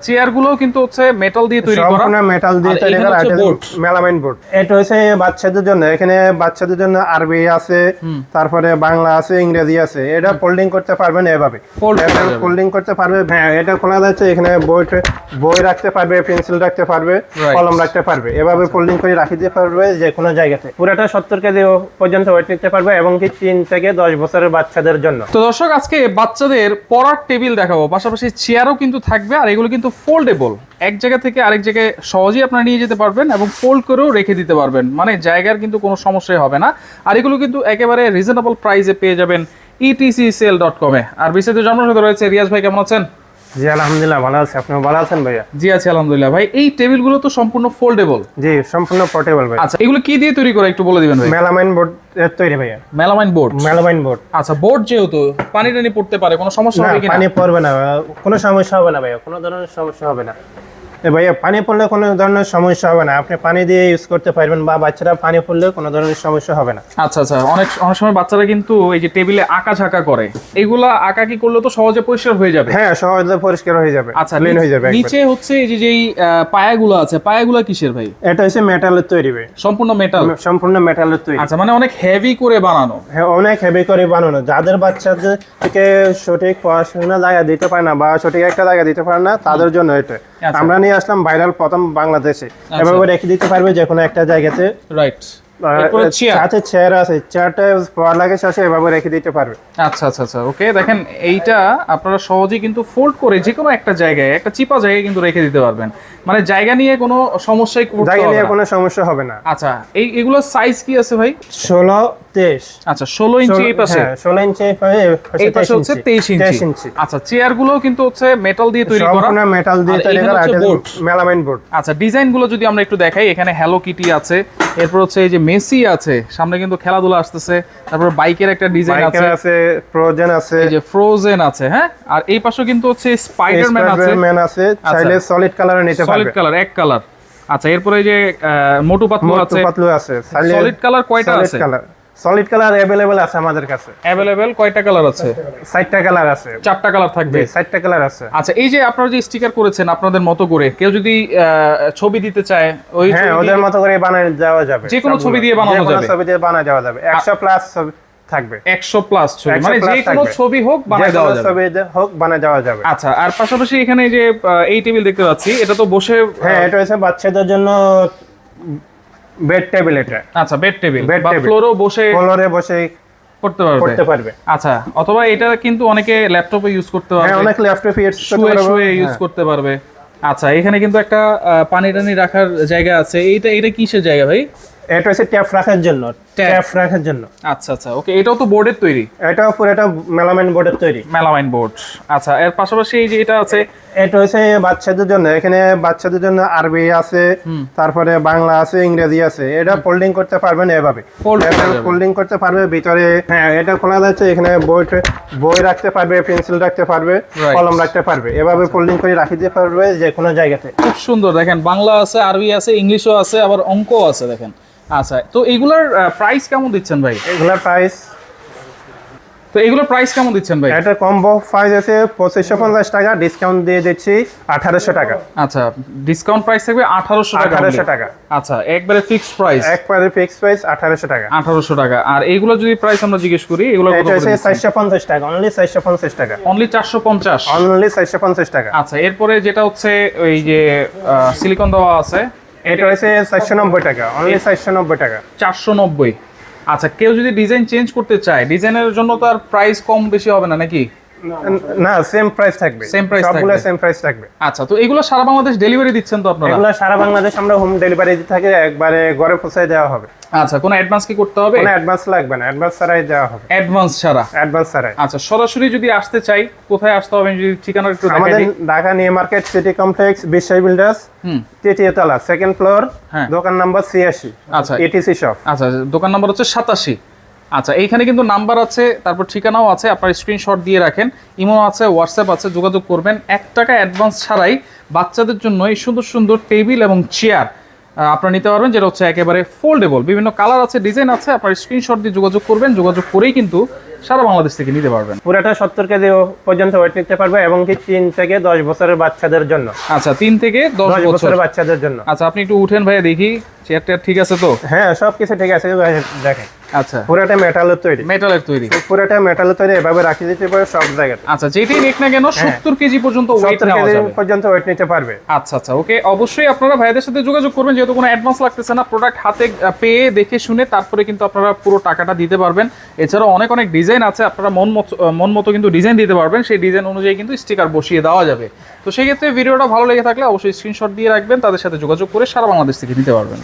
Chair গুলো কিন্তু হচ্ছে মেটাল দিয়ে তৈরি করা, সম্পূর্ণ মেটাল দিয়ে তৈরি করা, মেলামাইন বোর্ড। এটা হচ্ছে বাচ্চাদের জন্য, এখানে বাচ্চাদের জন্য আরবি আছে, তারপরে বাংলা আছে, ইংরেজি আছে। এটা ফোল্ডিং করতে পারবেন এভাবে, ফোল্ডিং করতে পারবে। হ্যাঁ, এটা খোলা যাচ্ছে, এখানে বই রাখতে পারবে, পেন্সিল রাখতে পারবে, কলম রাখতে পারবে, এভাবে ফোল্ডিং করে রাখি দিতে পারবে যে কোনো জায়গাতে। পুরোটা 70 কেজি পর্যন্ত ওয়েট নিতে পারবে, এবং কি 3 থেকে 10 বছরের বাচ্চাদের জন্য। তো দর্শক, আজকে বাচ্চাদের পড়ার টেবিল দেখাবো, পাশাপাশি চেয়ারও কিন্তু থাকবে, আর এগুলো কিন্তু ফোল্ডেবল, এক জায়গা থেকে আরেক জায়গায় সহজেই আপনারা নিয়ে যেতে পারবেন এবং ফোল্ড করেও রেখে দিতে পারবেন, মানে জায়গার কিন্তু কোনো সমস্যাই হবে না। আর এগুলো কিন্তু একেবারে রিজনেবল প্রাইসে পেয়ে যাবেন etcsale.com এ। আর বিস্তারিত জানানোর সাথে রয়েছে রিয়াজ ভাই। কেমন আছেন? জি আলহামদুলিল্লাহ ভালো আছি, আপনি ভালো আছেন ভাইয়া? জি আছি আলহামদুলিল্লাহ। ভাই, এই টেবিলগুলো তো সম্পূর্ণ ফোল্ডেবল? জি সম্পূর্ণ পোর্টেবল ভাই। আচ্ছা, এগুলো কি দিয়ে তৈরি করে একটু বলে দিবেন ভাই? মেলামাইন বোর্ড এর তৈরি ভাইয়া। Melamine board? Melamine board. আচ্ছা, বোর্ড যেহেতু পানি টানি পড়তে পারে, কোনো সমস্যা হবে কিনা? পানি পড়বে না, কোনো সমস্যা হবে না ভাইয়া, কোনো ধরনের সমস্যা হবে না ভাইয়া। পানি পড়লে কোনো ধরনের সমস্যা হবে না, আপনি পানি দিয়ে ইউজ করতে পারবেন, বা বাচ্চারা পানি পড়লে কোনো ধরনের সমস্যা হবে না। আচ্ছা আচ্ছা, অনেক সময় বাচ্চারা কিন্তু এই যে টেবিলে আঁকা ঝাঁকা করে, এগুলা আঁকা কি করলে তো সহজে পরিষ্কার হয়ে যাবে? হ্যাঁ, সহজে পরিষ্কার হয়ে যাবে। আচ্ছা, ক্লিন হয়ে যাবে। নিচে হচ্ছে এই যে যেই পায়াগুলো আছে, পায়াগুলো কিসের ভাই? এটা হচ্ছে মেটালের তৈরি ভাই। সম্পূর্ণ মেটাল? সম্পূর্ণ মেটালের তৈরি। আচ্ছা, মানে অনেক হেভি করে বানানো? হ্যাঁ, অনেক হেভি করে বানানো। যাদের বাচ্চাদের থেকে সঠিক পড়াশোনা জায়গা দিতে পারে না, বা সঠিক একটা জায়গা দিতে পারে না, তাদের জন্য এটা আমরা নিয়ে আসলাম ভাইরাল প্রথম বাংলাদেশে। এভাবে রেখে দিতে পারবে যে কোনো একটা জায়গাতে। রাইট। সাথে চেয়ার আছে, চেয়ারটা পড়া লাগে শেষে এভাবে রেখে দিতে পারবে। আচ্ছা আচ্ছা আচ্ছা, ওকে। দেখেন, এইটা আপনারা সহজেই কিন্তু ফোল্ড করে যে কোনো একটা জায়গায়, একটা চিপা জায়গায় কিন্তু রেখে দিতে পারবেন, মানে জায়গা নিয়ে কোনো সমস্যাই জায়গা নিয়ে কোনো সমস্যা হবে না। আচ্ছা, এইগুলোর সাইজ কি আছে ভাই? 16, 23। আচ্ছা, 16 ইঞ্চি এই পাশে? হ্যাঁ, 16 ইঞ্চি এই পাশে হচ্ছে 23 ইঞ্চি। আচ্ছা, চেয়ার গুলো কিন্তু হচ্ছে মেটাল দিয়ে তৈরি করা? সম্পূর্ণ মেটাল দিয়ে তৈরি করা, মেলামাইন বোর্ড। আচ্ছা, ডিজাইন গুলো যদি আমরা একটু দেখাই, এখানে হ্যালো কিটি আছে, এরপর হচ্ছে এই যে মেসি আছে, সামনে কিন্তু খেলাধুলা আসতেছে, তারপর বাইকের একটা ডিজাইন আছে, ফ্রোজেন আছে, এই যে ফ্রোজেন আছে। হ্যাঁ, আর এই পাশে কিন্তু হচ্ছে স্পাইডারম্যান আছে, চাইলে সলিড কালারে নিতে পারবে। সলিড কালার, এক কালার। আচ্ছা, এরপরে এই যে মোটু পাতলু আছে। সলিড কালার কয়টা আছে? সলিড কালার अवेलेबल আছে আমাদের কাছে। अवेलेबल কয়টা কালার আছে? 4টা কালার আছে। 4টা কালার থাকবে? 4টা কালার আছে। আচ্ছা, এই যে আপনারা যে স্টিকার করেছেন আপনাদের মতো করে, কেউ যদি ছবি দিতে চায়, ওই হ্যাঁ, ওদের মতো করে বানিয়ে দেওয়া যাবে। যে কোনো ছবি দিয়ে বানানো যাবে? ছবি দিয়ে বানিয়ে দেওয়া যাবে। 100 প্লাস ছবি থাকবে। 100 প্লাস ছবি, মানে যে কোনো ছবি হোক বানিয়ে দেওয়া যাবে? ছবি হোক বানিয়ে দেওয়া যাবে। আচ্ছা, আর পাশাপাশি এখানে যে এই টেবিল দেখতে পাচ্ছি, এটা তো বসে? হ্যাঁ, এটা হচ্ছে বাচ্চাদের জন্য বেড টেবিল। এটা আচ্ছা, বেড টেবিল বা ফ্লোরে বসে করতে পারবে। আচ্ছা, অথবা এটা কিন্তু অনেকে ল্যাপটপে ইউজ করতে পারবে। হ্যাঁ, অনেক ল্যাপটপে ইউজ করতে পারবে। আচ্ছা, এখানে কিন্তু একটা পানি টানি রাখার জায়গা আছে। এটা কিসের জায়গা ভাই? এটা হচ্ছে ট্যাপ রাখার জন্য। আচ্ছা আচ্ছা, ওকে। এটাও তো বোর্ডের তৈরি? এটাও পুরোটা মেলামাইন বোর্ডের তৈরি। Melamine board. আচ্ছা, এর পাশাপাশি এই যে এটা আছে, এটা হচ্ছে বাচ্চাদের জন্য, এখানে বাচ্চাদের জন্য আরবি আছে, তারপরে বাংলা আছে, ইংরেজি আছে। এটা ফোল্ডিং করতে পারবেন এভাবে, ফোল্ডিং করতে পারবে ভিতরে। হ্যাঁ, এটা খোলা যাচ্ছে, এখানে বই রাখতে পারবে, পেন্সিল রাখতে পারবে, কলম রাখতে পারবে, এভাবে ফোল্ডিং করে রাখি দিতে পারবে যে কোনো জায়গাতে। খুব সুন্দর। দেখেন, বাংলা আছে, আরবি আছে, ইংলিশও আছে, আবার অঙ্কও আছে। দেখেন। আচ্ছা, তো এগুলার প্রাইস কেমন দিচ্ছেন ভাই? এগুলার প্রাইস কেমন দিচ্ছেন ভাই? এটা কম্বো প্রাইস আছে 2550 টাকা, ডিসকাউন্ট দিয়ে দিচ্ছি 1800 টাকা। আচ্ছা, ডিসকাউন্ট প্রাইস থাকবে 1800 টাকা। আচ্ছা, একবারে ফিক্সড প্রাইস? একবারে ফিক্সড প্রাইস 1800 টাকা। 1800 টাকা। আর এইগুলো যদি প্রাইস আমরা জিজ্ঞেস করি, এগুলো কত এটা হচ্ছে 450 টাকা, অনলি 450 টাকা। অনলি 450? অনলি 450 টাকা। আচ্ছা, এরপরে যেটা হচ্ছে ওই যে সিলিকন দেওয়া আছে, এটা হচ্ছে 490 টাকা, অনলি 490 টাকা। 490। আচ্ছা, কেউ যদি ডিজাইন চেঞ্জ করতে চায়, ডিজাইনের জন্য তার প্রাইস কম বেশি হবে না নাকি? না, সেম প্রাইস থাকবে, সবগুলো সেম প্রাইস থাকবে। আচ্ছা, তো এগুলো সারা বাংলাদেশ ডেলিভারি দিচ্ছেন তো আপনারা? এগুলো সারা বাংলাদেশ আমরা হোম ডেলিভারি দিতে থাকি, একবারে ঘরে পৌঁছে দেওয়া হবে। আচ্ছা, কোনো অ্যাডভান্স কি করতে হবে? কোনো অ্যাডভান্স লাগবে না, অ্যাডভান্স ছাড়াই দেওয়া হবে। অ্যাডভান্স ছাড়াই? আচ্ছা, সরাসরি যদি আসতে চাই, কোথায় আসতে হবে যদি ঠিকানা একটু দেখাই দিই। আমাদের Dhaka new market city complex, বিশ্বাস বিল্ডার্স, তৃতীয় তলা, সেকেন্ড ফ্লোর, দোকান নাম্বার 86। আচ্ছা, এটিসি শপ। আচ্ছা, দোকান নাম্বার হচ্ছে 87। আচ্ছা, এইখানে কিন্তু নাম্বার আছে, তারপর ঠিকানাও আছে, আপনার স্ক্রিনশট দিয়ে রাখেন। ইমো আছে, হোয়াটসঅ্যাপ আছে, যোগাযোগ করবেন। 1 টাকা অ্যাডভান্স ছাড়াই বাচ্চাদের জন্য এই সুন্দর সুন্দর টেবিল এবং চেয়ার আপনারা নিতে পারবেন, যেটা হচ্ছে একেবারে ফোল্ডেবল। বিভিন্ন কালার আছে, ডিজাইন আছে, আপনার স্ক্রিনশট দিয়ে যোগাযোগ করবেন। যোগাযোগ করেই কিন্তু সারা বাংলাদেশ থেকে নিতে পারবেন। পুরোটা 70 কেজি পর্যন্ত ওয়েট নিতে পারবে এবং কি 3 থেকে 10 বছরের বাচ্চাদের জন্য। আচ্ছা 3 থেকে 10 বছরের বাচ্চাদের জন্য। আচ্ছা আপনি একটু উঠেন ভাইয়া দেখি চেয়ারটা ঠিক আছে তো? হ্যাঁ সবকিছু ঠিক আছে ভাই, দেখেন আচ্ছা পুরোটা মেটালের তৈরি। মেটালের তৈরি, পুরোটা মেটালের তৈরি, এভাবে রাখি দিতে পারে সব জায়গাতে। আচ্ছা যেটাই নেক না কেন 70 কেজি পর্যন্ত ওয়েট 70 নেওয়া কেজি যাবে। পর্যন্ত ওয়েট নিতে পারবে। আচ্ছা আচ্ছা ওকে, অবশ্যই আপনারা ভাইদের সাথে যোগাযোগ করবেন, যেহেতু কোনো অ্যাডভান্স লাগতেছে না, প্রোডাক্ট হাতে পেয়ে দেখে শুনে তারপরে কিন্তু আপনারা পুরো টাকাটা দিতে পারবেন। এছাড়াও অনেক অনেক ডিজাইন আছে, আপনারা মন মতো কিন্তু ডিজাইন দিতে পারবেন, সেই ডিজাইন অনুযায়ী কিন্তু স্টিকার বসিয়ে দেওয়া যাবে। তো সেই ক্ষেত্রে ভিডিওটা ভালো লেগে থাকলে অবশ্যই স্ক্রিনশট দিয়ে রাখবেন, তাদের সাথে যোগাযোগ করে সারা বাংলাদেশ থেকে নিতে পারবেন।